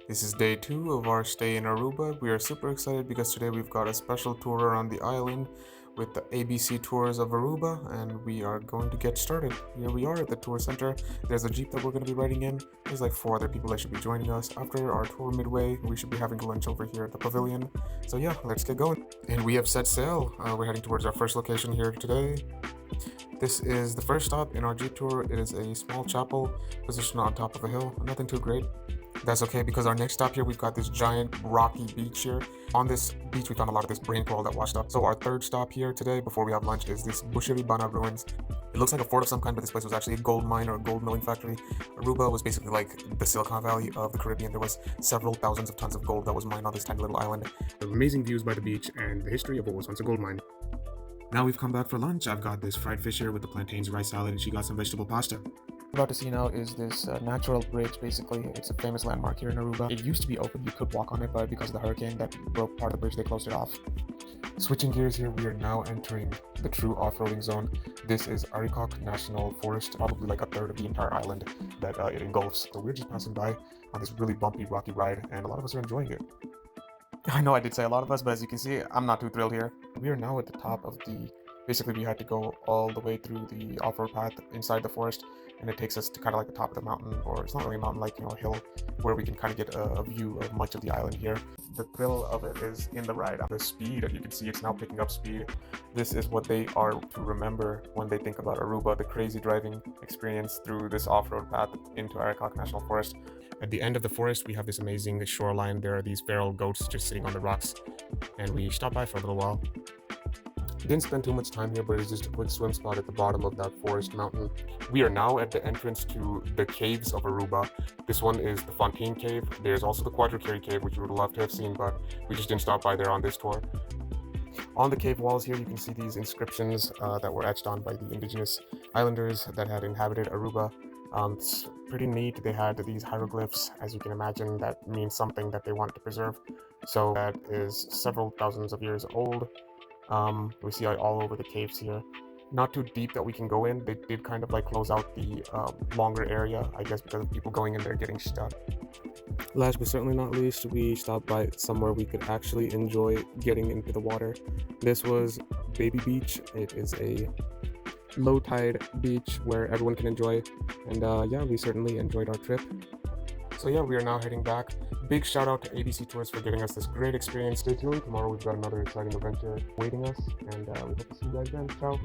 This is day 2 of our stay in Aruba. We are super excited because today we've got a special tour around the island with the ABC Tours of Aruba, and we are going to get started. Here we are at the tour center. There's a Jeep that we're going to be riding in. There's like 4 other people that should be joining us. After our tour midway, we should be having lunch over here at the pavilion. So yeah, let's get going. And we have set sail. We're heading towards our first location here today. This is the first stop in our Jeep tour. It is a small chapel positioned on top of a hill. Nothing too great. That's okay, because our next stop here, we've got this giant rocky beach here. On this beach, we found a lot of this brain coral that washed up. So our third stop here today, before we have lunch, is this Bushiribana ruins. It looks like a fort of some kind, but this place was actually a gold mine or a gold milling factory. Aruba was basically like the Silicon Valley of the Caribbean. There was several thousands of tons of gold that was mined on this tiny little island. Amazing views by the beach and the history of what was once a gold mine. Now we've come back for lunch. I've got this fried fish here with the plantains, rice salad, and she got some vegetable pasta. About to see now is this natural bridge. Basically, it's a famous landmark here in Aruba. It used to be open, you could walk on it, but because of the hurricane that broke part of the bridge, they closed it off. Switching gears here, we are now entering the true off-roading zone. This is Arikok National Forest, probably like a third of the entire island that it engulfs. So we're just passing by on this really bumpy, rocky ride, and a lot of us are enjoying it. I know I did say a lot of us, but as you can see, I'm not too thrilled here. We are now at the top of the... Basically, we had to go all the way through the off-road path inside the forest, and it takes us to kind of like the top of the mountain, or it's not really a mountain, like, a hill, where we can kind of get a view of much of the island here. The thrill of it is in the ride. The speed, as you can see, it's now picking up speed. This is what they are to remember when they think about Aruba, the crazy driving experience through this off-road path into Aruba National Forest. At the end of the forest, we have this amazing shoreline. There are these feral goats just sitting on the rocks, and we stopped by for a little while. Didn't spend too much time here, but it's just a quick swim spot at the bottom of that forest mountain. We are now at the entrance to the caves of Aruba. This one is the Fontaine Cave. There's also the Quadricary Cave, which we would love to have seen, but we just didn't stop by there on this tour. On the cave walls here, you can see these inscriptions that were etched on by the indigenous islanders that had inhabited Aruba. It's pretty neat. They had these hieroglyphs, as you can imagine, that means something that they want to preserve. So that is several thousands of years old. We see it all over the caves here. Not too deep that we can go in. They did kind of like close out the longer area, I guess, because of people going in there getting stuck. Last but certainly not least, we stopped by somewhere we could actually enjoy getting into the water. This was Baby Beach. It is a low tide beach where everyone can enjoy, and yeah, we certainly enjoyed our trip. So yeah, we are now heading back. Big shout out to ABC Tours for giving us this great experience. Stay tuned. Tomorrow we've got another exciting adventure waiting us, and we hope to see you guys then. Ciao.